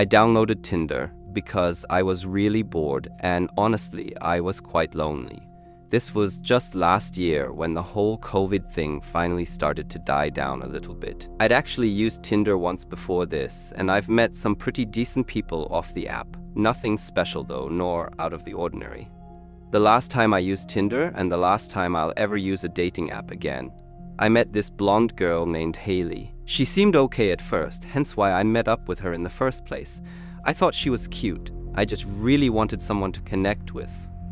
I downloaded Tinder because I was really bored and honestly, I was quite lonely. This was just last year when the whole COVID thing finally started to die down a little bit. I'd actually used Tinder once before this, and I've met some pretty decent people off the app. Nothing special though, nor out of the ordinary. The last time I used Tinder and the last time I'll ever use a dating app again. I met this blonde girl named Haley. She seemed okay at first, hence why I met up with her in the first place. I thought she was cute. I just really wanted someone to connect with.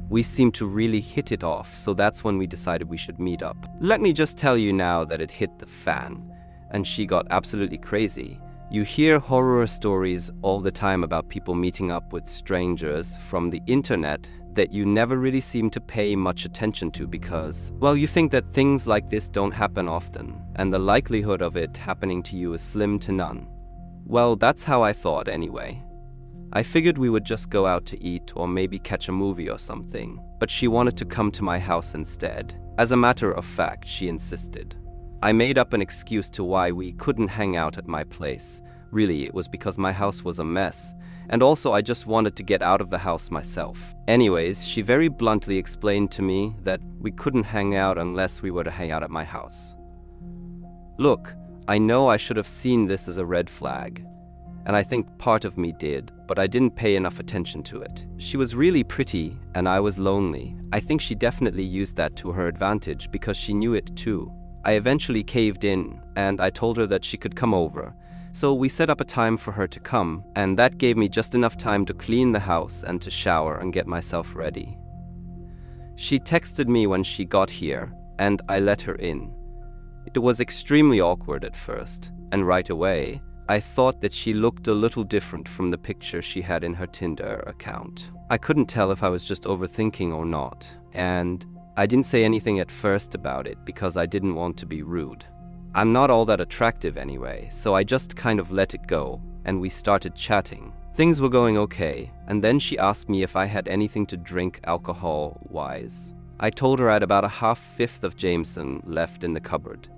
We seemed to really hit it off, so that's when we decided we should meet up. Let me just tell you now that it hit the fan, and she got absolutely crazy. You hear horror stories all the time about people meeting up with strangers from the internet that you never really seem to pay much attention to because, well, you think that things like this don't happen often, and the likelihood of it happening to you is slim to none. Well, that's how I thought anyway. I figured we would just go out to eat or maybe catch a movie or something, but she wanted to come to my house instead. As a matter of fact, she insisted. I made up an excuse to why we couldn't hang out at my place. Really, it was because my house was a mess, and also I just wanted to get out of the house myself. Anyways, she very bluntly explained to me that we couldn't hang out unless we were to hang out at my house. Look, I know I should have seen this as a red flag. And I think part of me did, but I didn't pay enough attention to it. She was really pretty, and I was lonely. I think she definitely used that to her advantage because she knew it too. I eventually caved in, and I told her that she could come over. So we set up a time for her to come, and that gave me just enough time to clean the house and to shower and get myself ready. She texted me when she got here, and I let her in. It was extremely awkward at first, and right away, I thought that she looked a little different from the picture she had in her Tinder account. I couldn't tell if I was just overthinking or not, and I didn't say anything at first about it because I didn't want to be rude. I'm not all that attractive anyway, so I just kind of let it go, and we started chatting. Things were going okay, and then she asked me if I had anything to drink alcohol-wise. I told her I had about a half-fifth of Jameson left in the cupboard.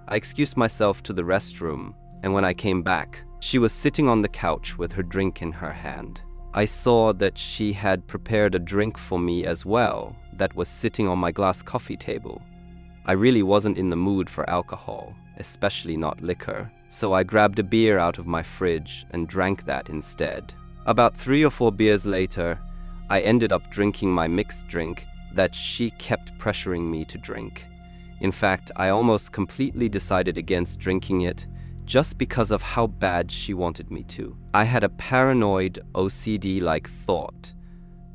I excused myself to the restroom, and when I came back, she was sitting on the couch with her drink in her hand. I saw that she had prepared a drink for me as well that was sitting on my glass coffee table. I really wasn't in the mood for alcohol, especially not liquor, so I grabbed a beer out of my fridge and drank that instead. About 3 or 4 beers later, I ended up drinking my mixed drink that she kept pressuring me to drink. In fact, I almost completely decided against drinking it just because of how bad she wanted me to. I had a paranoid OCD-like thought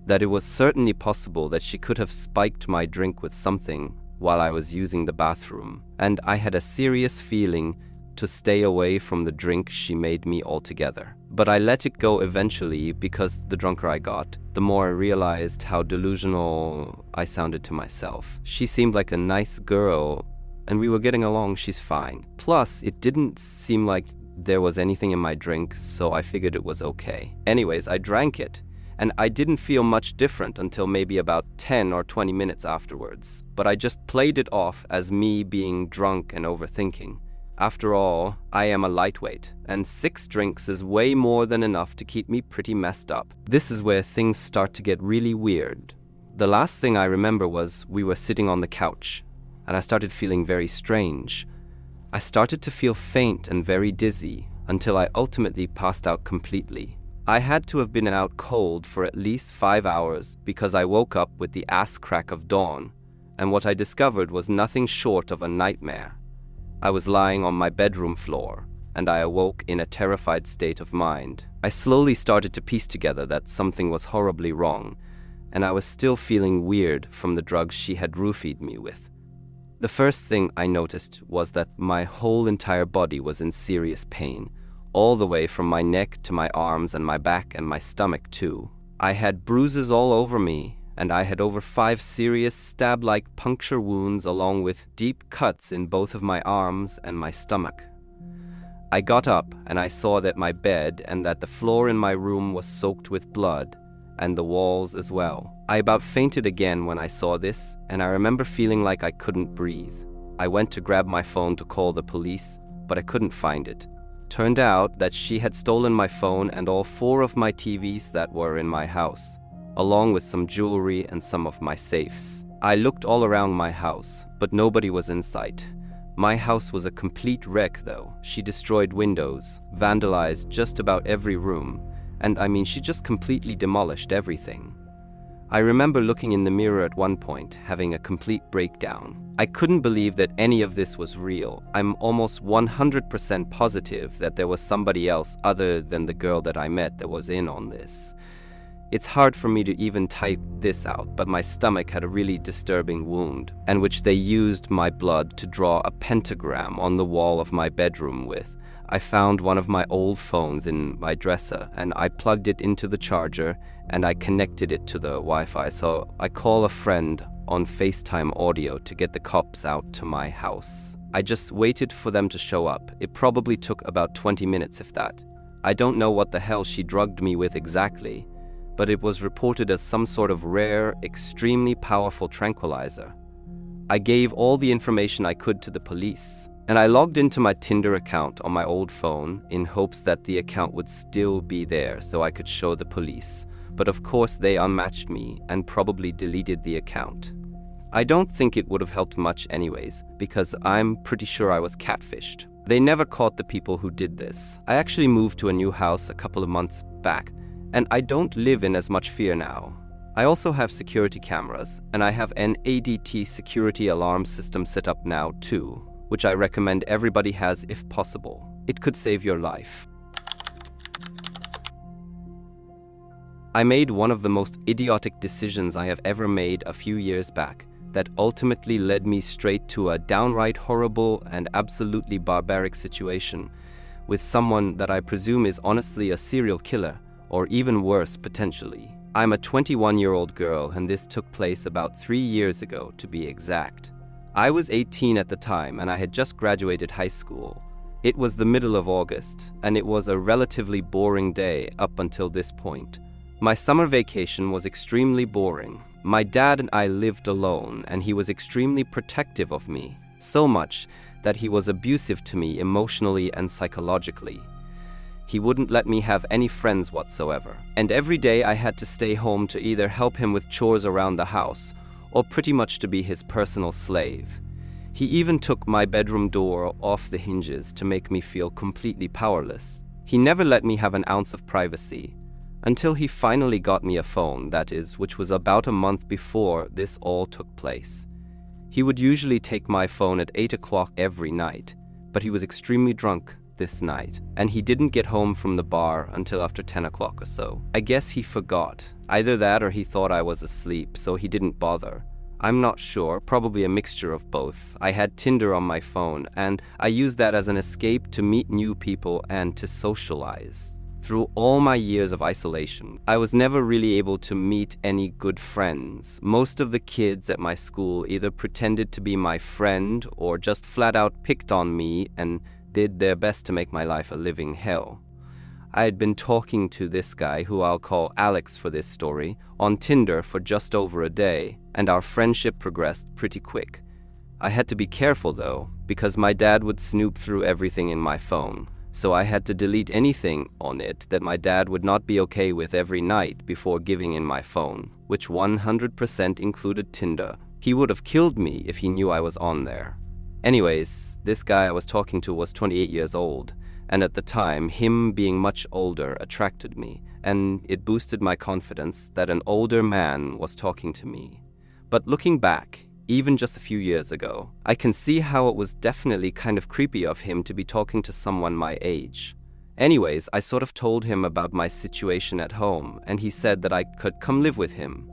that it was certainly possible that she could have spiked my drink with something while I was using the bathroom, and I had a serious feeling to stay away from the drink she made me altogether. But I let it go eventually because the drunker I got, the more I realized how delusional I sounded to myself. She seemed like a nice girl, and we were getting along. She's fine. Plus, it didn't seem like there was anything in my drink, so I figured it was okay. Anyways, I drank it, and I didn't feel much different until maybe about 10 or 20 minutes afterwards. But I just played it off as me being drunk and overthinking. After all, I am a lightweight, and 6 drinks is way more than enough to keep me pretty messed up. This is where things start to get really weird. The last thing I remember was we were sitting on the couch, and I started feeling very strange. I started to feel faint and very dizzy until I ultimately passed out completely. I had to have been out cold for at least 5 hours because I woke up with the ass crack of dawn, and what I discovered was nothing short of a nightmare. I was lying on my bedroom floor, and I awoke in a terrified state of mind. I slowly started to piece together that something was horribly wrong, and I was still feeling weird from the drugs she had roofied me with. The first thing I noticed was that my whole entire body was in serious pain, all the way from my neck to my arms and my back and my stomach too. I had bruises all over me, and I had over 5 serious stab-like puncture wounds along with deep cuts in both of my arms and my stomach. I got up and I saw that my bed and that the floor in my room was soaked with blood, and the walls as well. I about fainted again when I saw this, and I remember feeling like I couldn't breathe. I went to grab my phone to call the police, but I couldn't find it. Turned out that she had stolen my phone and all 4 of my TVs that were in my house, along with some jewelry and some of my safes. I looked all around my house, but nobody was in sight. My house was a complete wreck though. She destroyed windows, vandalized just about every room, and she just completely demolished everything. I remember looking in the mirror at one point, having a complete breakdown. I couldn't believe that any of this was real. I'm almost 100% positive that there was somebody else other than the girl that I met that was in on this. It's hard for me to even type this out, but my stomach had a really disturbing wound, and which they used my blood to draw a pentagram on the wall of my bedroom with. I found one of my old phones in my dresser, and I plugged it into the charger, and I connected it to the Wi-Fi, so I call a friend on FaceTime audio to get the cops out to my house. I just waited for them to show up. It probably took about 20 minutes, if that. I don't know what the hell she drugged me with exactly, but it was reported as some sort of rare, extremely powerful tranquilizer. I gave all the information I could to the police, and I logged into my Tinder account on my old phone in hopes that the account would still be there so I could show the police. But of course they unmatched me and probably deleted the account. I don't think it would have helped much anyways, because I'm pretty sure I was catfished. They never caught the people who did this. I actually moved to a new house a couple of months back, and I don't live in as much fear now. I also have security cameras, and I have an ADT security alarm system set up now too, which I recommend everybody has if possible. It could save your life. I made one of the most idiotic decisions I have ever made a few years back that ultimately led me straight to a downright horrible and absolutely barbaric situation with someone that I presume is honestly a serial killer, or even worse potentially. I'm a 21-year-old girl, and this took place about 3 years ago to be exact. I was 18 at the time, and I had just graduated high school. It was the middle of August, and it was a relatively boring day up until this point. My summer vacation was extremely boring. My dad and I lived alone, and he was extremely protective of me, so much that he was abusive to me emotionally and psychologically. He wouldn't let me have any friends whatsoever, and every day I had to stay home to either help him with chores around the house or pretty much to be his personal slave. He even took my bedroom door off the hinges to make me feel completely powerless. He never let me have an ounce of privacy, until he finally got me a phone, that is, which was about a month before this all took place. He would usually take my phone at 8 o'clock every night, but he was extremely drunk this night, and he didn't get home from the bar until after 10 o'clock or so. I guess he forgot. Either that or he thought I was asleep, so he didn't bother. I'm not sure, probably a mixture of both. I had Tinder on my phone, and I used that as an escape to meet new people and to socialize. Through all my years of isolation, I was never really able to meet any good friends. Most of the kids at my school either pretended to be my friend or just flat out picked on me and did their best to make my life a living hell. I had been talking to this guy, who I'll call Alex for this story, on Tinder for just over a day, and our friendship progressed pretty quick. I had to be careful though, because my dad would snoop through everything in my phone. So I had to delete anything on it that my dad would not be okay with every night before giving in my phone, which 100% included Tinder. He would have killed me if he knew I was on there. Anyways, this guy I was talking to was 28 years old, and at the time, him being much older attracted me, and it boosted my confidence that an older man was talking to me. But looking back, even just a few years ago, I can see how it was definitely kind of creepy of him to be talking to someone my age. Anyways, I sort of told him about my situation at home, and he said that I could come live with him.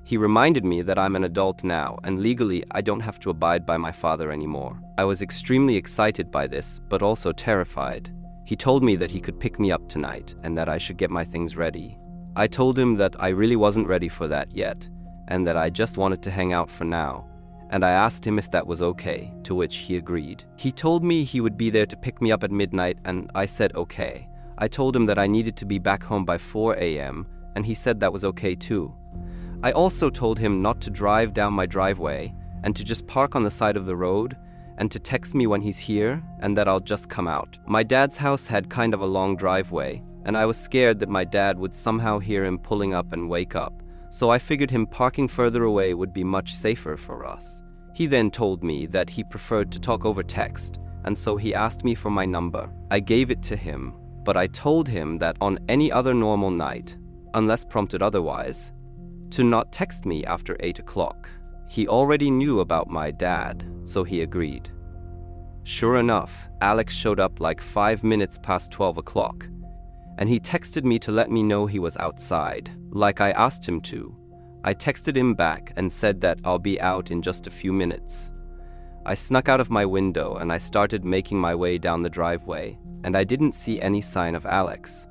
He reminded me that I'm an adult now, and legally I don't have to abide by my father anymore. I was extremely excited by this, but also terrified. He told me that he could pick me up tonight, and that I should get my things ready. I told him that I really wasn't ready for that yet, and that I just wanted to hang out for now, and I asked him if that was okay, to which he agreed. He told me he would be there to pick me up at midnight, and I said okay. I told him that I needed to be back home by 4 a.m., and he said that was okay too. I also told him not to drive down my driveway, and to just park on the side of the road, and to text me when he's here and that I'll just come out. My dad's house had kind of a long driveway, and I was scared that my dad would somehow hear him pulling up and wake up, so I figured him parking further away would be much safer for us. He then told me that he preferred to talk over text, and so he asked me for my number. I gave it to him, but I told him that on any other normal night, unless prompted otherwise, to not text me after 8 o'clock. He already knew about my dad, so he agreed. Sure enough, Alex showed up like 5 minutes past 12 o'clock, and he texted me to let me know he was outside, like I asked him to. I texted him back and said that I'll be out in just a few minutes. I snuck out of my window and I started making my way down the driveway, and I didn't see any sign of Alex.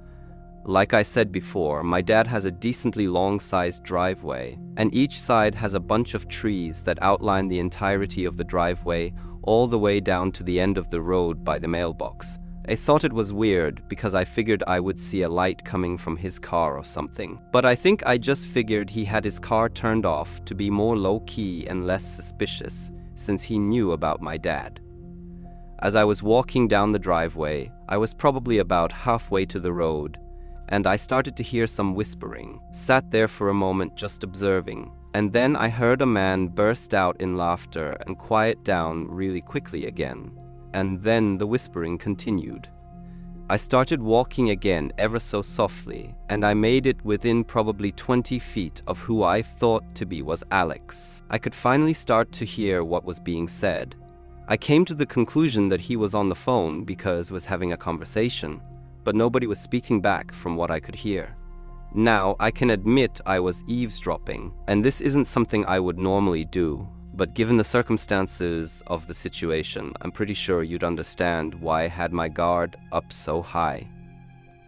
Like I said before, my dad has a decently long-sized driveway, and each side has a bunch of trees that outline the entirety of the driveway all the way down to the end of the road by the mailbox. I thought it was weird because I figured I would see a light coming from his car or something. But I think I just figured he had his car turned off to be more low-key and less suspicious since he knew about my dad. As I was walking down the driveway, I was probably about halfway to the road, and I started to hear some whispering. Sat there for a moment just observing, and then I heard a man burst out in laughter and quiet down really quickly again, and then the whispering continued. I started walking again ever so softly, and I made it within probably 20 feet of who I thought to be was Alex. I could finally start to hear what was being said. I came to the conclusion that he was on the phone because was having a conversation, but nobody was speaking back from what I could hear. Now, I can admit I was eavesdropping, and this isn't something I would normally do, but given the circumstances of the situation, I'm pretty sure you'd understand why I had my guard up so high.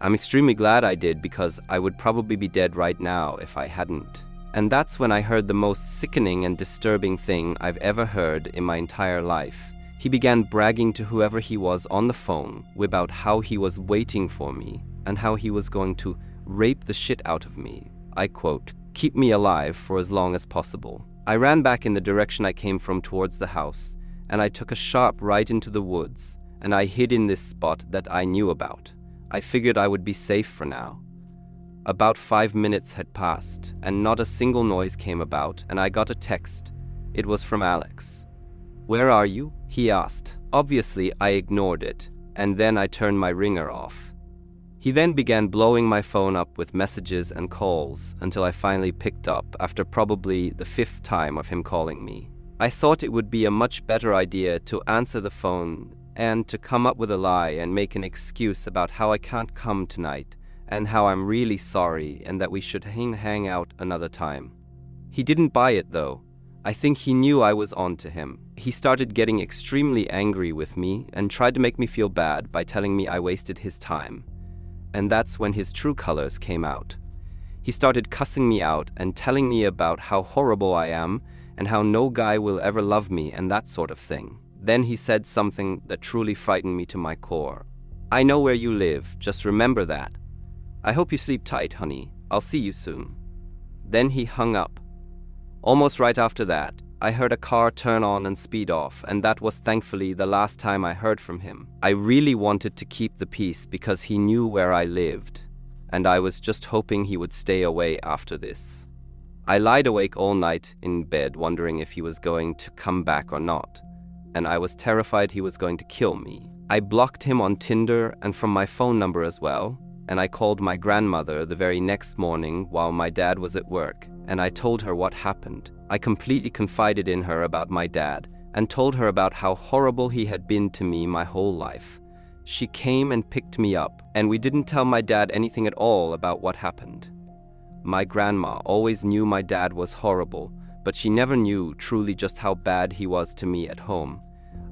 I'm extremely glad I did because I would probably be dead right now if I hadn't. And that's when I heard the most sickening and disturbing thing I've ever heard in my entire life. He began bragging to whoever he was on the phone about how he was waiting for me and how he was going to rape the shit out of me. I quote, "Keep me alive for as long as possible." I ran back in the direction I came from towards the house, and I took a sharp right into the woods, and I hid in this spot that I knew about. I figured I would be safe for now. About 5 minutes had passed, and not a single noise came about, and I got a text. It was from Alex. "Where are you?" he asked. Obviously, I ignored it, and then I turned my ringer off. He then began blowing my phone up with messages and calls until I finally picked up after probably the 5th time of him calling me. I thought it would be a much better idea to answer the phone and to come up with a lie and make an excuse about how I can't come tonight and how I'm really sorry and that we should hang out another time. He didn't buy it though. I think he knew I was on to him. He started getting extremely angry with me and tried to make me feel bad by telling me I wasted his time. And that's when his true colors came out. He started cussing me out and telling me about how horrible I am and how no guy will ever love me and that sort of thing. Then he said something that truly frightened me to my core. "I know where you live, just remember that. I hope you sleep tight, honey. I'll see you soon." Then he hung up. Almost right after that, I heard a car turn on and speed off, and that was thankfully the last time I heard from him. I really wanted to keep the peace because he knew where I lived, and I was just hoping he would stay away after this. I lied awake all night in bed wondering if he was going to come back or not, and I was terrified he was going to kill me. I blocked him on Tinder and from my phone number as well, and I called my grandmother the very next morning while my dad was at work, and I told her what happened. I completely confided in her about my dad and told her about how horrible he had been to me my whole life. She came and picked me up, and we didn't tell my dad anything at all about what happened. My grandma always knew my dad was horrible, but she never knew truly just how bad he was to me at home.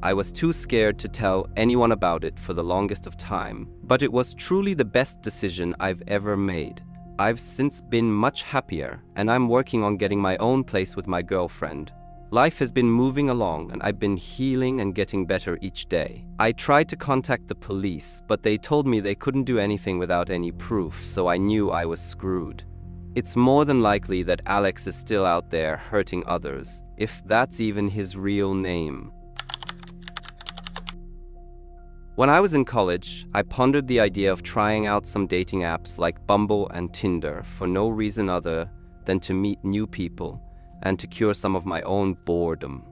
I was too scared to tell anyone about it for the longest of time, but it was truly the best decision I've ever made. I've since been much happier, and I'm working on getting my own place with my girlfriend. Life has been moving along, and I've been healing and getting better each day. I tried to contact the police, but they told me they couldn't do anything without any proof, so I knew I was screwed. It's more than likely that Alex is still out there hurting others, if that's even his real name. When I was in college, I pondered the idea of trying out some dating apps like Bumble and Tinder for no reason other than to meet new people and to cure some of my own boredom.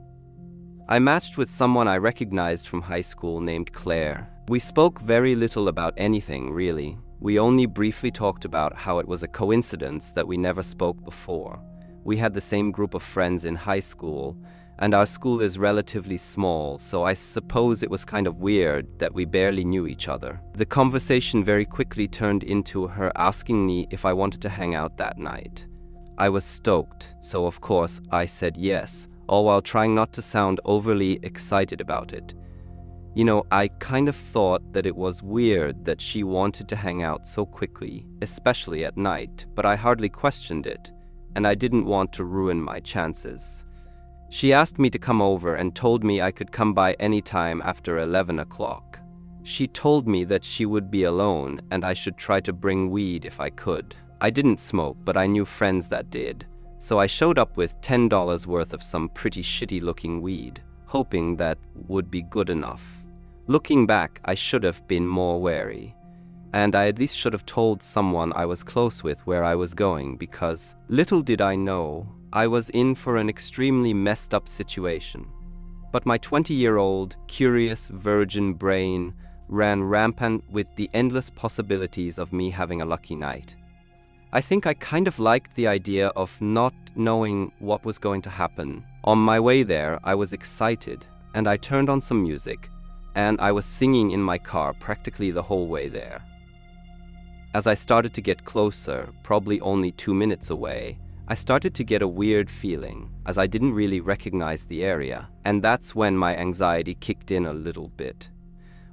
I matched with someone I recognized from high school named Claire. We spoke very little about anything, really. We only briefly talked about how it was a coincidence that we never spoke before. We had the same group of friends in high school, and our school is relatively small, so I suppose it was kind of weird that we barely knew each other. The conversation very quickly turned into her asking me if I wanted to hang out that night. I was stoked, so of course I said yes, all while trying not to sound overly excited about it. You know, I kind of thought that it was weird that she wanted to hang out so quickly, especially at night, but I hardly questioned it, and I didn't want to ruin my chances. She asked me to come over and told me I could come by any time after 11 o'clock. She told me that she would be alone and I should try to bring weed if I could. I didn't smoke, but I knew friends that did, so I showed up with $10 worth of some pretty shitty-looking weed, hoping that would be good enough. Looking back, I should have been more wary, and I at least should have told someone I was close with where I was going, because little did I know, I was in for an extremely messed up situation. But my 20-year-old, curious, virgin brain ran rampant with the endless possibilities of me having a lucky night. I think I kind of liked the idea of not knowing what was going to happen. On my way there, I was excited, and I turned on some music, and I was singing in my car practically the whole way there. As I started to get closer, probably only 2 minutes away, I started to get a weird feeling, as I didn't really recognize the area, and that's when my anxiety kicked in a little bit.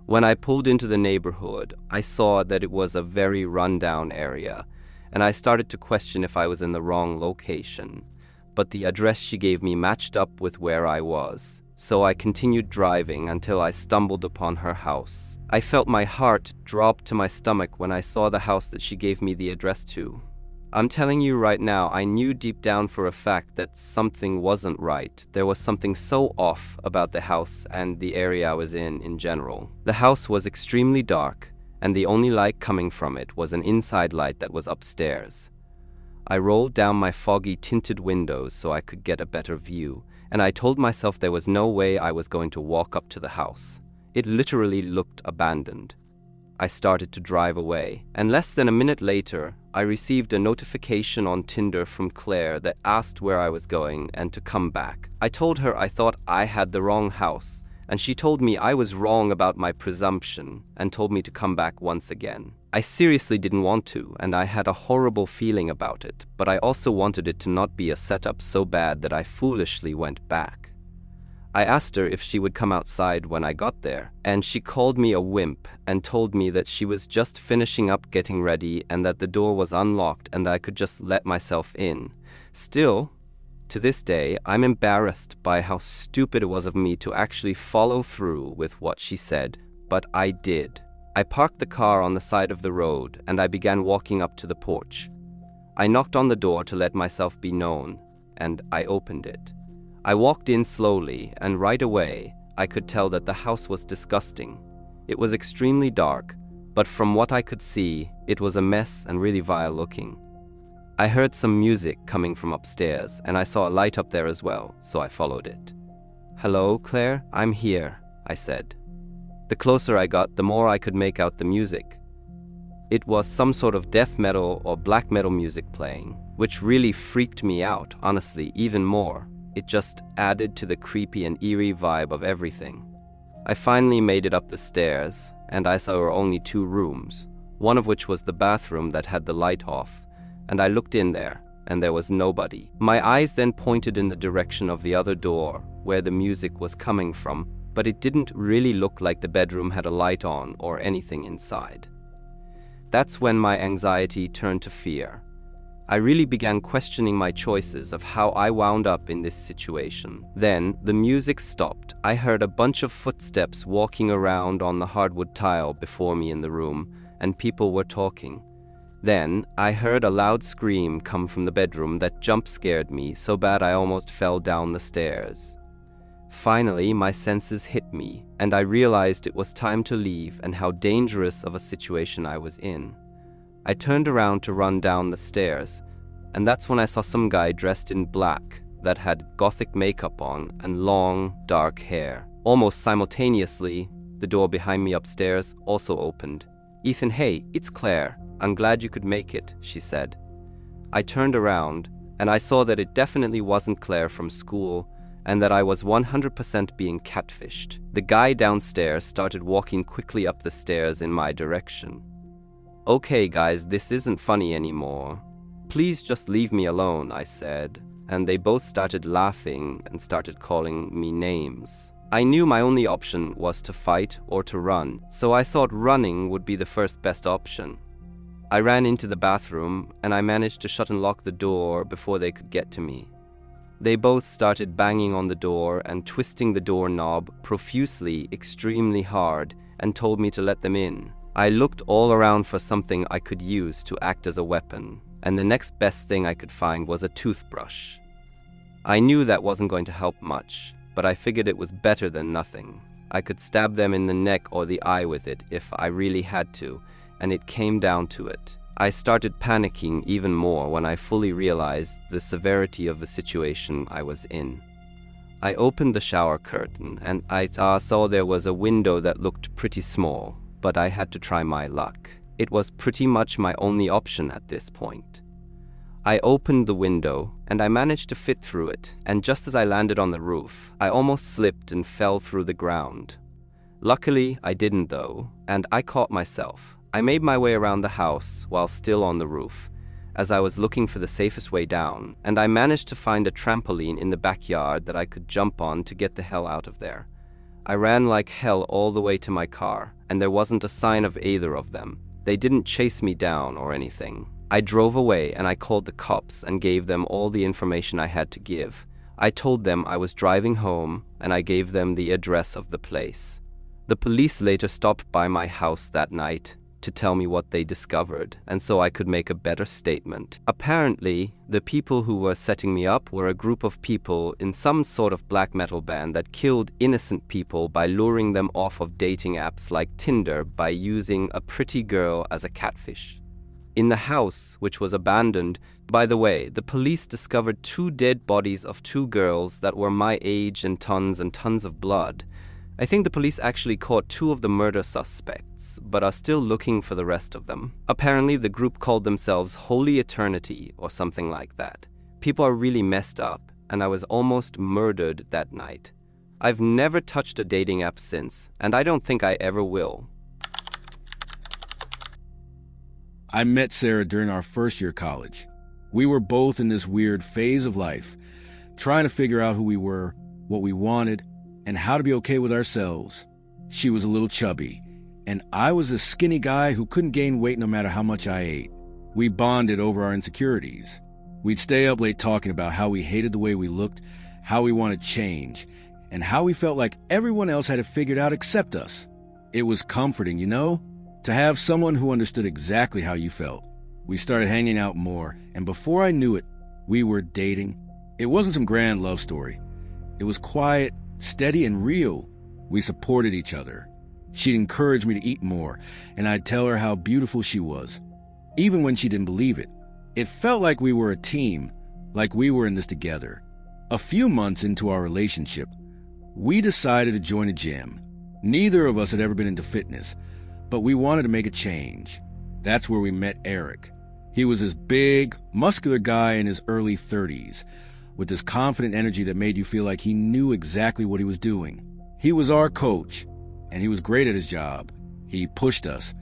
When I pulled into the neighborhood, I saw that it was a very rundown area, and I started to question if I was in the wrong location. But the address she gave me matched up with where I was, so I continued driving until I stumbled upon her house. I felt my heart drop to my stomach when I saw the house that she gave me the address to. I'm telling you right now, I knew deep down for a fact that something wasn't right. There was something so off about the house and the area I was in general. The house was extremely dark, and the only light coming from it was an inside light that was upstairs. I rolled down my foggy tinted windows so I could get a better view, and I told myself there was no way I was going to walk up to the house. It literally looked abandoned. I started to drive away, and less than a minute later, I received a notification on Tinder from Claire that asked where I was going and to come back. I told her I thought I had the wrong house, and she told me I was wrong about my presumption and told me to come back once again. I seriously didn't want to, and I had a horrible feeling about it, but I also wanted it to not be a setup so bad that I foolishly went back. I asked her if she would come outside when I got there, and she called me a wimp and told me that she was just finishing up getting ready and that the door was unlocked and that I could just let myself in. Still, to this day, I'm embarrassed by how stupid it was of me to actually follow through with what she said, but I did. I parked the car on the side of the road and I began walking up to the porch. I knocked on the door to let myself be known, and I opened it. I walked in slowly, and right away, I could tell that the house was disgusting. It was extremely dark, but from what I could see, it was a mess and really vile looking. I heard some music coming from upstairs, and I saw a light up there as well, so I followed it. "Hello, Claire, I'm here," I said. The closer I got, the more I could make out the music. It was some sort of death metal or black metal music playing, which really freaked me out, honestly, even more. It just added to the creepy and eerie vibe of everything. I finally made it up the stairs, and I saw there were only 2 rooms, one of which was the bathroom that had the light off, and I looked in there, and there was nobody. My eyes then pointed in the direction of the other door, where the music was coming from, but it didn't really look like the bedroom had a light on or anything inside. That's when my anxiety turned to fear. I really began questioning my choices of how I wound up in this situation. Then, the music stopped. I heard a bunch of footsteps walking around on the hardwood tile before me in the room, and people were talking. Then, I heard a loud scream come from the bedroom that jump-scared me so bad I almost fell down the stairs. Finally, my senses hit me, and I realized it was time to leave and how dangerous of a situation I was in. I turned around to run down the stairs, and that's when I saw some guy dressed in black that had gothic makeup on and long, dark hair. Almost simultaneously, the door behind me upstairs also opened. "Ethan, hey, it's Claire. I'm glad you could make it," she said. I turned around, and I saw that it definitely wasn't Claire from school, and that I was 100% being catfished. The guy downstairs started walking quickly up the stairs in my direction. "Okay, guys, this isn't funny anymore. Please just leave me alone," I said, and they both started laughing and started calling me names. I knew my only option was to fight or to run, so I thought running would be the first best option. I ran into the bathroom, and I managed to shut and lock the door before they could get to me. They both started banging on the door and twisting the doorknob profusely, extremely hard, and told me to let them in. I looked all around for something I could use to act as a weapon, and the next best thing I could find was a toothbrush. I knew that wasn't going to help much, but I figured it was better than nothing. I could stab them in the neck or the eye with it if I really had to, and it came down to it. I started panicking even more when I fully realized the severity of the situation I was in. I opened the shower curtain, and I saw there was a window that looked pretty small, but I had to try my luck. It was pretty much my only option at this point. I opened the window, and I managed to fit through it, and just as I landed on the roof, I almost slipped and fell through the ground. Luckily, I didn't though, and I caught myself. I made my way around the house while still on the roof, as I was looking for the safest way down, and I managed to find a trampoline in the backyard that I could jump on to get the hell out of there. I ran like hell all the way to my car, and there wasn't a sign of either of them. They didn't chase me down or anything. I drove away and I called the cops and gave them all the information I had to give. I told them I was driving home, and I gave them the address of the place. The police later stopped by my house that night to tell me what they discovered, and so I could make a better statement. Apparently, the people who were setting me up were a group of people in some sort of black metal band that killed innocent people by luring them off of dating apps like Tinder by using a pretty girl as a catfish. In the house, which was abandoned, by the way, the police discovered 2 dead bodies of 2 girls that were my age and tons of blood. I think the police actually caught 2 of the murder suspects, but are still looking for the rest of them. Apparently, the group called themselves Holy Eternity or something like that. People are really messed up, and I was almost murdered that night. I've never touched a dating app since, and I don't think I ever will. I met Sarah during our first year of college. We were both in this weird phase of life, trying to figure out who we were, what we wanted, and how to be okay with ourselves. She was a little chubby, and I was a skinny guy who couldn't gain weight no matter how much I ate. We bonded over our insecurities. We'd stay up late talking about how we hated the way we looked, how we wanted change, and how we felt like everyone else had it figured out except us. It was comforting, you know, to have someone who understood exactly how you felt. We started hanging out more, and before I knew it, we were dating. It wasn't some grand love story. It was quiet, steady, and real. We supported each other. She'd encourage me to eat more, and I'd tell her how beautiful she was, even when she didn't believe it. It felt like we were a team, like we were in this together. A few months into our relationship, we decided to join a gym. Neither of us had ever been into fitness, but we wanted to make a change. That's where we met Eric. He was this big, muscular guy in his early 30s, with this confident energy that made you feel like he knew exactly what he was doing. He was our coach, and he was great at his job. He pushed us,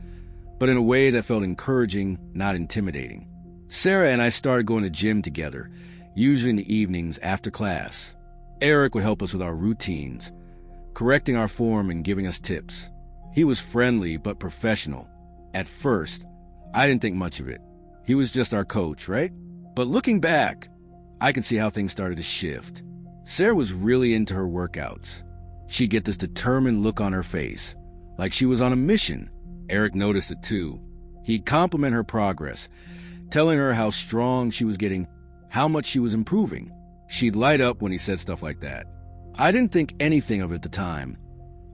but in a way that felt encouraging, not intimidating. Sarah and I started going to gym together, usually in the evenings after class. Eric would help us with our routines, correcting our form and giving us tips. He was friendly but professional. At first, I didn't think much of it. He was just our coach, right? But looking back, I could see how things started to shift. Sarah was really into her workouts. She'd get this determined look on her face, like she was on a mission. Eric noticed it too. He'd compliment her progress, telling her how strong she was getting, how much she was improving. She'd light up when he said stuff like that. I didn't think anything of it at the time.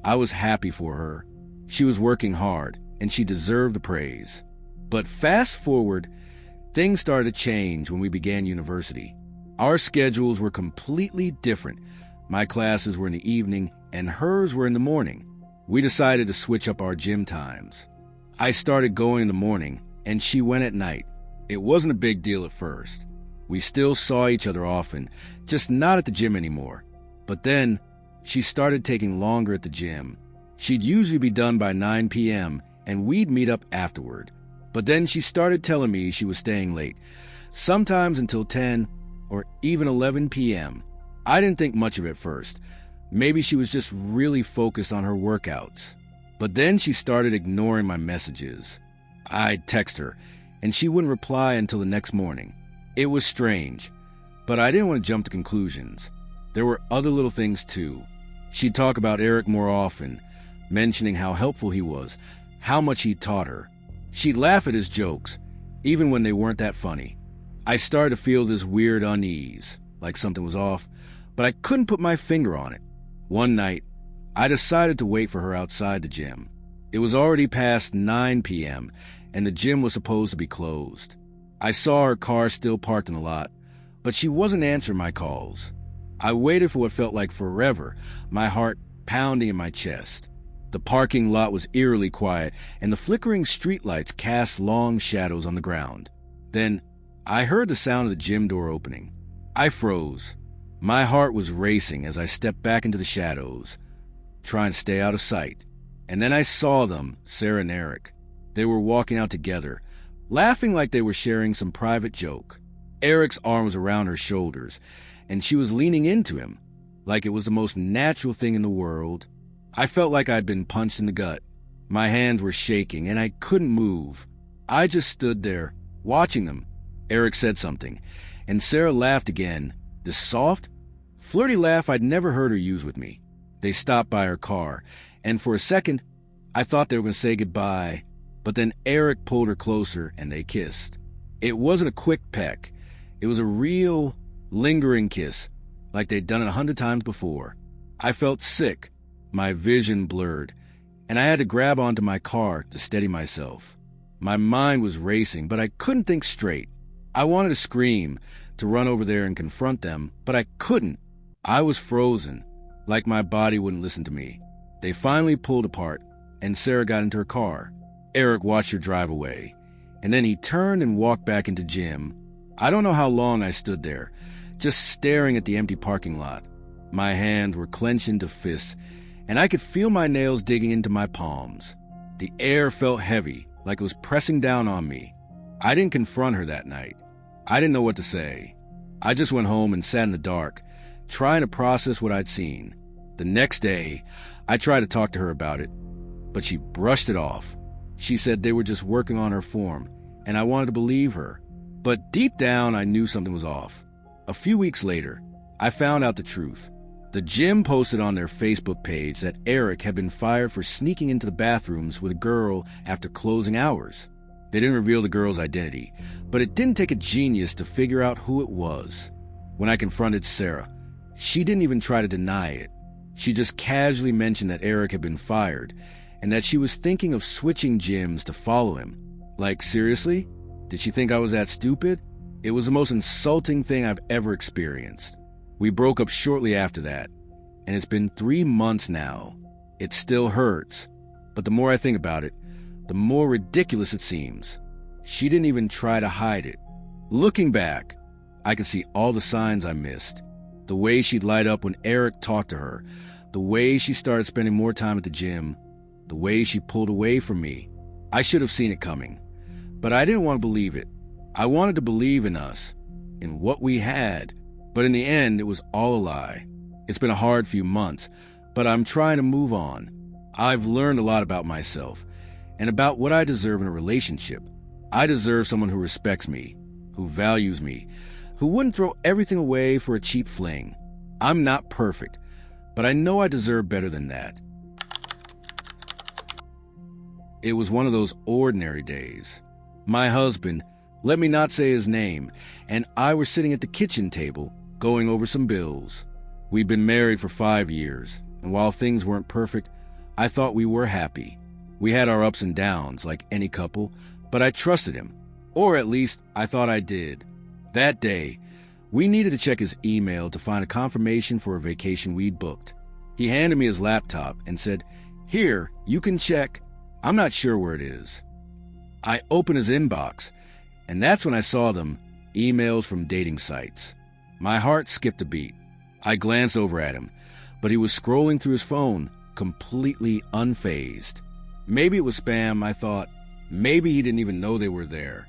I was happy for her. She was working hard, and she deserved the praise. But fast forward, things started to change when we began university. Our schedules were completely different. My classes were in the evening, and hers were in the morning. We decided to switch up our gym times. I started going in the morning, and she went at night. It wasn't a big deal at first. We still saw each other often, just not at the gym anymore. But then, she started taking longer at the gym. She'd usually be done by 9 p.m., and we'd meet up afterward. But then she started telling me she was staying late, sometimes until 10 or even 11 p.m. I didn't think much of it at first. Maybe she was just really focused on her workouts. But then she started ignoring my messages. I'd text her, and she wouldn't reply until the next morning. It was strange, but I didn't want to jump to conclusions. There were other little things too. She'd talk about Eric more often, mentioning how helpful he was, how much he taught her. She'd laugh at his jokes, even when they weren't that funny. I started to feel this weird unease, like something was off, but I couldn't put my finger on it. One night, I decided to wait for her outside the gym. It was already past 9 p.m., and the gym was supposed to be closed. I saw her car still parked in the lot, but she wasn't answering my calls. I waited for what felt like forever, my heart pounding in my chest. The parking lot was eerily quiet, and the flickering streetlights cast long shadows on the ground. Then, I heard the sound of the gym door opening. I froze. My heart was racing as I stepped back into the shadows, trying to stay out of sight. And then I saw them, Sarah and Eric. They were walking out together, laughing like they were sharing some private joke. Eric's arm was around her shoulders, and she was leaning into him, like it was the most natural thing in the world. I felt like I'd been punched in the gut. My hands were shaking, and I couldn't move. I just stood there, watching them. Eric said something, and Sarah laughed again, this soft, flirty laugh I'd never heard her use with me. They stopped by her car, and for a second, I thought they were going to say goodbye, but then Eric pulled her closer, and they kissed. It wasn't a quick peck. It was a real, lingering kiss, like they'd done it 100 times before. I felt sick, my vision blurred, and I had to grab onto my car to steady myself. My mind was racing, but I couldn't think straight. I wanted to scream, to run over there and confront them, but I couldn't. I was frozen, like my body wouldn't listen to me. They finally pulled apart, and Sarah got into her car. Eric watched her drive away, and then he turned and walked back into gym. I don't know how long I stood there, just staring at the empty parking lot. My hands were clenched into fists, and I could feel my nails digging into my palms. The air felt heavy, like it was pressing down on me. I didn't confront her that night. I didn't know what to say. I just went home and sat in the dark, trying to process what I'd seen. The next day, I tried to talk to her about it, but she brushed it off. She said they were just working on her form, and I wanted to believe her. But deep down, I knew something was off. A few weeks later, I found out the truth. The gym posted on their Facebook page that Eric had been fired for sneaking into the bathrooms with a girl after closing hours. They didn't reveal the girl's identity, but it didn't take a genius to figure out who it was. When I confronted Sarah, she didn't even try to deny it. She just casually mentioned that Eric had been fired and that she was thinking of switching gyms to follow him. Like, seriously? Did she think I was that stupid? It was the most insulting thing I've ever experienced. We broke up shortly after that, and it's been 3 months now. It still hurts, but the more I think about it, the more ridiculous it seems. She didn't even try to hide it. Looking back, I can see all the signs I missed. The way she'd light up when Eric talked to her, the way she started spending more time at the gym, the way she pulled away from me. I should have seen it coming, but I didn't want to believe it. I wanted to believe in us, in what we had, but in the end, it was all a lie. It's been a hard few months, but I'm trying to move on. I've learned a lot about myself and about what I deserve in a relationship. I deserve someone who respects me, who values me, who wouldn't throw everything away for a cheap fling. I'm not perfect, but I know I deserve better than that. It was one of those ordinary days. My husband, let me not say his name, and I were sitting at the kitchen table going over some bills. We'd been married for 5 years, and while things weren't perfect, I thought we were happy. We had our ups and downs, like any couple, but I trusted him. Or at least, I thought I did. That day, we needed to check his email to find a confirmation for a vacation we'd booked. He handed me his laptop and said, "Here, you can check. I'm not sure where it is." I opened his inbox, and that's when I saw them, emails from dating sites. My heart skipped a beat. I glanced over at him, but he was scrolling through his phone, completely unfazed. Maybe it was spam, I thought. Maybe he didn't even know they were there.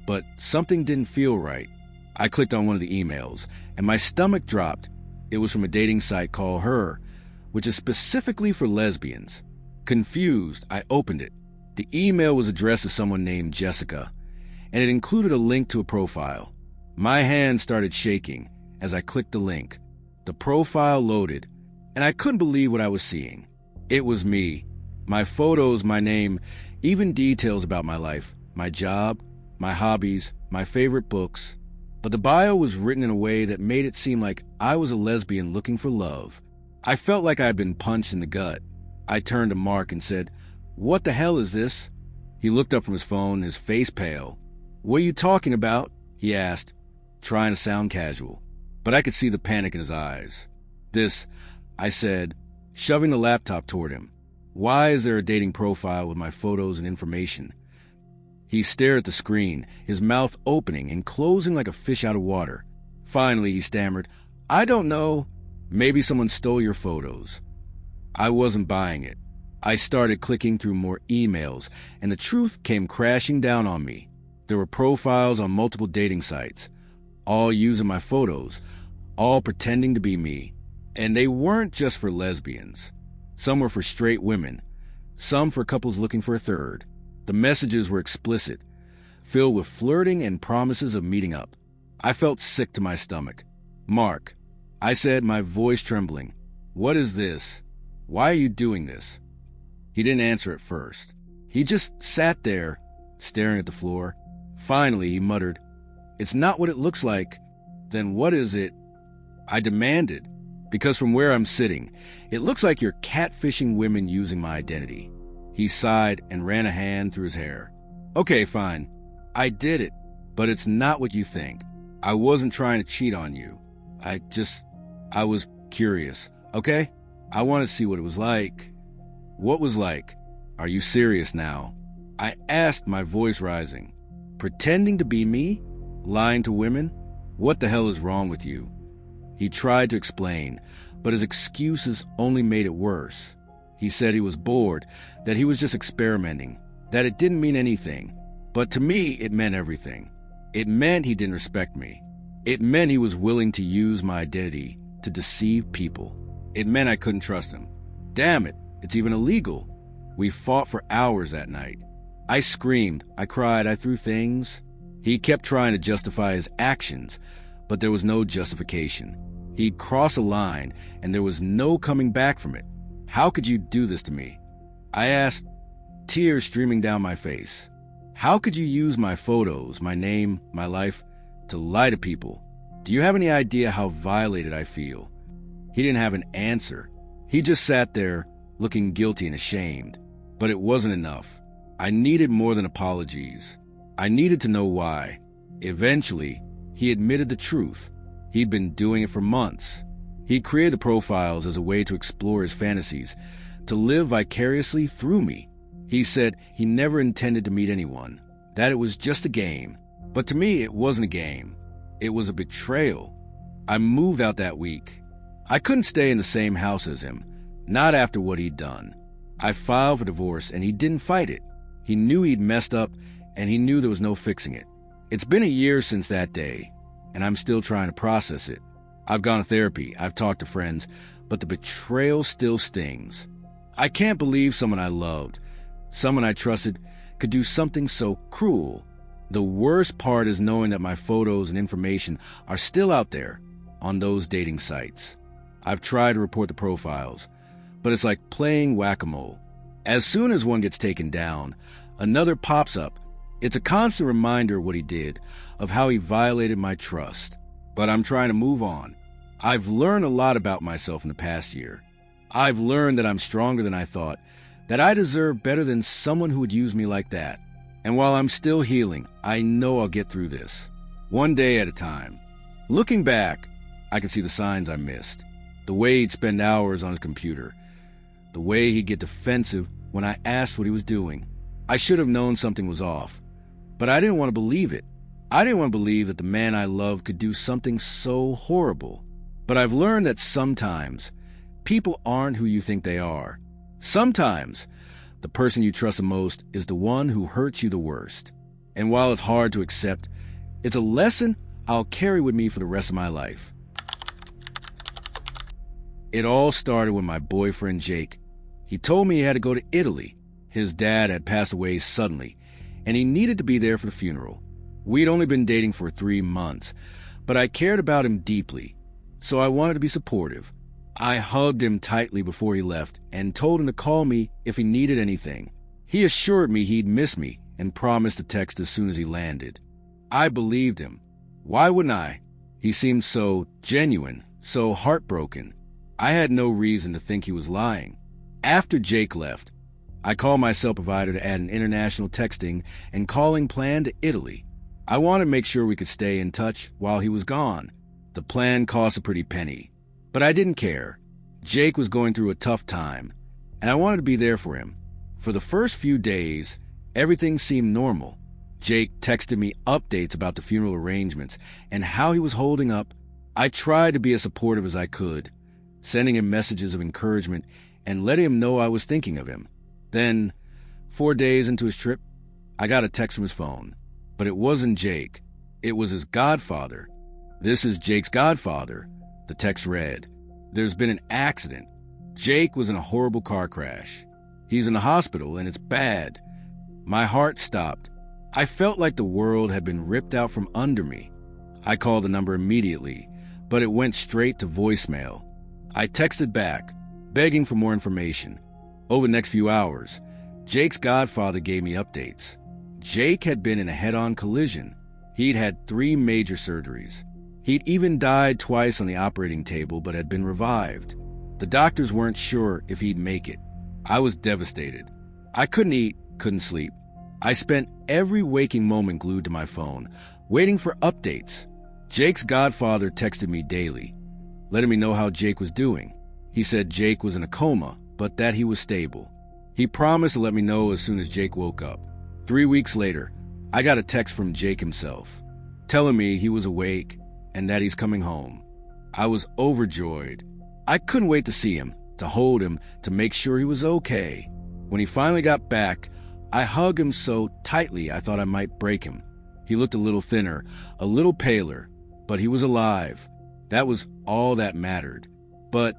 But something didn't feel right. I clicked on one of the emails, and my stomach dropped. It was from a dating site called Her, which is specifically for lesbians. Confused, I opened it. The email was addressed to someone named Jessica, and it included a link to a profile. My hand started shaking as I clicked the link. The profile loaded, and I couldn't believe what I was seeing. It was me. My photos, my name, even details about my life, my job, my hobbies, my favorite books. But the bio was written in a way that made it seem like I was a lesbian looking for love. I felt like I had been punched in the gut. I turned to Mark and said, "What the hell is this?" He looked up from his phone, his face pale. "What are you talking about?" he asked, trying to sound casual. But I could see the panic in his eyes. "This," I said, shoving the laptop toward him. "Why is there a dating profile with my photos and information?" He stared at the screen, his mouth opening and closing like a fish out of water. Finally, he stammered, "I don't know. Maybe someone stole your photos." I wasn't buying it. I started clicking through more emails, and the truth came crashing down on me. There were profiles on multiple dating sites, all using my photos, all pretending to be me. And they weren't just for lesbians. Some were for straight women, some for couples looking for a third. The messages were explicit, filled with flirting and promises of meeting up. I felt sick to my stomach. "Mark," I said, my voice trembling, "what is this? Why are you doing this?" He didn't answer at first. He just sat there, staring at the floor. Finally, he muttered, "It's not what it looks like." "Then what is it?" I demanded, because from where I'm sitting, it looks like you're catfishing women using my identity. He sighed and ran a hand through his hair. "Okay, fine. I did it, but it's not what you think. I wasn't trying to cheat on you. I was curious, okay? I want to see what it was like." "What was like? Are you serious now?" I asked, my voice rising. "Pretending to be me? Lying to women? What the hell is wrong with you?" He tried to explain, but his excuses only made it worse. He said he was bored, that he was just experimenting, that it didn't mean anything. But to me, it meant everything. It meant he didn't respect me. It meant he was willing to use my identity to deceive people. It meant I couldn't trust him. Damn it, it's even illegal. We fought for hours that night. I screamed, I cried, I threw things. He kept trying to justify his actions, but there was no justification. He'd crossed a line, and there was no coming back from it. "How could you do this to me?" I asked, tears streaming down my face. "How could you use my photos, my name, my life, to lie to people? Do you have any idea how violated I feel?" He didn't have an answer. He just sat there, looking guilty and ashamed. But it wasn't enough. I needed more than apologies. I needed to know why. Eventually, he admitted the truth. He'd been doing it for months. He created the profiles as a way to explore his fantasies, to live vicariously through me. He said he never intended to meet anyone, that it was just a game. But to me, it wasn't a game. It was a betrayal. I moved out that week. I couldn't stay in the same house as him, not after what he'd done. I filed for divorce, and he didn't fight it. He knew he'd messed up, and he knew there was no fixing it. It's been a year since that day, and I'm still trying to process it. I've gone to therapy, I've talked to friends, but the betrayal still stings. I can't believe someone I loved, someone I trusted, could do something so cruel. The worst part is knowing that my photos and information are still out there on those dating sites. I've tried to report the profiles, but it's like playing whack-a-mole. As soon as one gets taken down, another pops up. It's a constant reminder of what he did, of how he violated my trust. But I'm trying to move on. I've learned a lot about myself in the past year. I've learned that I'm stronger than I thought, that I deserve better than someone who would use me like that. And while I'm still healing, I know I'll get through this, one day at a time. Looking back, I can see the signs I missed. The way he'd spend hours on his computer. The way he'd get defensive when I asked what he was doing. I should have known something was off, but I didn't want to believe it. I didn't want to believe that the man I loved could do something so horrible. But I've learned that sometimes people aren't who you think they are. Sometimes the person you trust the most is the one who hurts you the worst. And while it's hard to accept, it's a lesson I'll carry with me for the rest of my life. It all started with my boyfriend Jake. He told me he had to go to Italy. His dad had passed away suddenly, and he needed to be there for the funeral. We'd only been dating for 3 months, but I cared about him deeply, so I wanted to be supportive. I hugged him tightly before he left and told him to call me if he needed anything. He assured me he'd miss me and promised to text as soon as he landed. I believed him. Why wouldn't I? He seemed so genuine, so heartbroken. I had no reason to think he was lying. After Jake left, I called my cell provider to add an international texting and calling plan to Italy. I wanted to make sure we could stay in touch while he was gone. The plan cost a pretty penny, but I didn't care. Jake was going through a tough time, and I wanted to be there for him. For the first few days, everything seemed normal. Jake texted me updates about the funeral arrangements and how he was holding up. I tried to be as supportive as I could, sending him messages of encouragement and letting him know I was thinking of him. Then, 4 days into his trip, I got a text from his phone. But it wasn't Jake. It was his godfather. "This is Jake's godfather," the text read. "There's been an accident. Jake was in a horrible car crash. He's in the hospital and it's bad." My heart stopped. I felt like the world had been ripped out from under me. I called the number immediately, but it went straight to voicemail. I texted back, begging for more information. Over the next few hours, Jake's godfather gave me updates. Jake had been in a head-on collision. He'd had 3 major surgeries. He'd even died twice on the operating table, but had been revived. The doctors weren't sure if he'd make it. I was devastated. I couldn't eat, couldn't sleep. I spent every waking moment glued to my phone, waiting for updates. Jake's godfather texted me daily, letting me know how Jake was doing. He said Jake was in a coma, but that he was stable. He promised to let me know as soon as Jake woke up. 3 weeks later, I got a text from Jake himself, telling me he was awake and that he's coming home. I was overjoyed. I couldn't wait to see him, to hold him, to make sure he was okay. When he finally got back, I hugged him so tightly I thought I might break him. He looked a little thinner, a little paler, but he was alive. That was all that mattered. But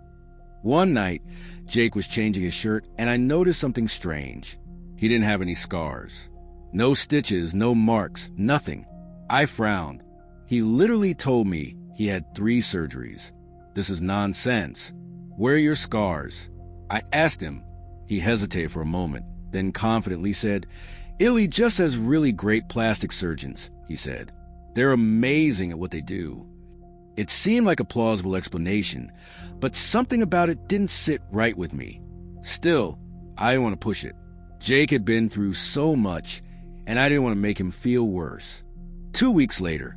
one night, Jake was changing his shirt, and I noticed something strange. He didn't have any scars. No stitches, no marks, nothing. I frowned. He literally told me he had 3 surgeries. This is nonsense. Where are your scars? I asked him. He hesitated for a moment, then confidently said, "Italy just has really great plastic surgeons," he said. "They're amazing at what they do." It seemed like a plausible explanation, but something about it didn't sit right with me. Still, I didn't want to push it. Jake had been through so much, and I didn't want to make him feel worse. 2 weeks later,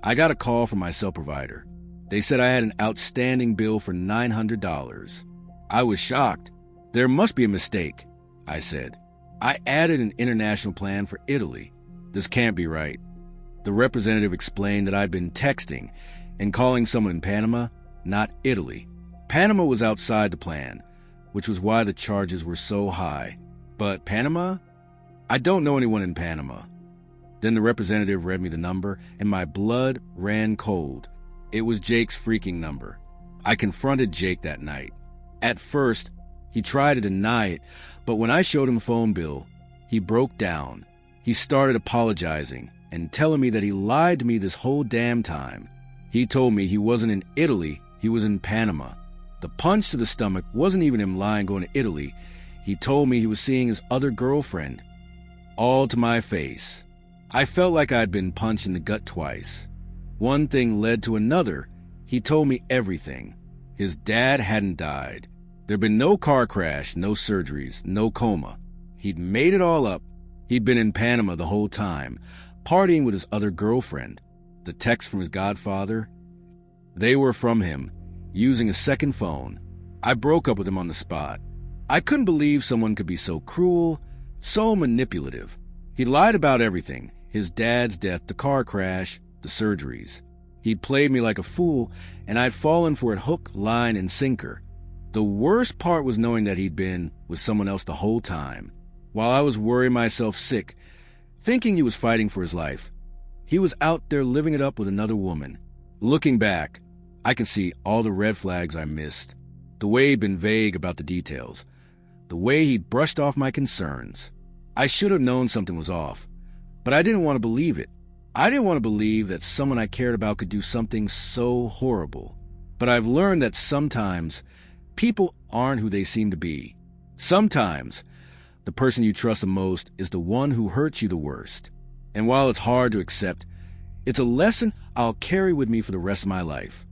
I got a call from my cell provider. They said I had an outstanding bill for $900. I was shocked. "There must be a mistake," I said. "I added an international plan for Italy. This can't be right." The representative explained that I'd been texting and calling someone in Panama, not Italy. Panama was outside the plan, which was why the charges were so high. But Panama? I don't know anyone in Panama. Then the representative read me the number, and my blood ran cold. It was Jake's freaking number. I confronted Jake that night. At first, he tried to deny it, but when I showed him the phone bill, he broke down. He started apologizing and telling me that he lied to me this whole damn time. He told me he wasn't in Italy, he was in Panama. The punch to the stomach wasn't even him lying going to Italy. He told me he was seeing his other girlfriend. All to my face. I felt like I'd been punched in the gut twice. One thing led to another, He told me everything. His dad hadn't died. There'd been no car crash, no surgeries, no coma. He'd made it all up. He'd been in Panama the whole time, partying with his other girlfriend. The texts from his godfather, they were from him, using a second phone. I broke up with him on the spot. I couldn't believe someone could be so cruel, so manipulative. He lied about everything: his dad's death, the car crash, the surgeries. He'd played me like a fool, and I'd fallen for it hook, line, and sinker. The worst part was knowing that he'd been with someone else the whole time. While I was worrying myself sick, thinking he was fighting for his life, he was out there living it up with another woman. Looking back, I can see all the red flags I missed. The way he'd been vague about the details. The way he'd brushed off my concerns. I should have known something was off, but I didn't want to believe it. I didn't want to believe that someone I cared about could do something so horrible. But I've learned that sometimes people aren't who they seem to be. Sometimes the person you trust the most is the one who hurts you the worst. And while it's hard to accept, it's a lesson I'll carry with me for the rest of my life.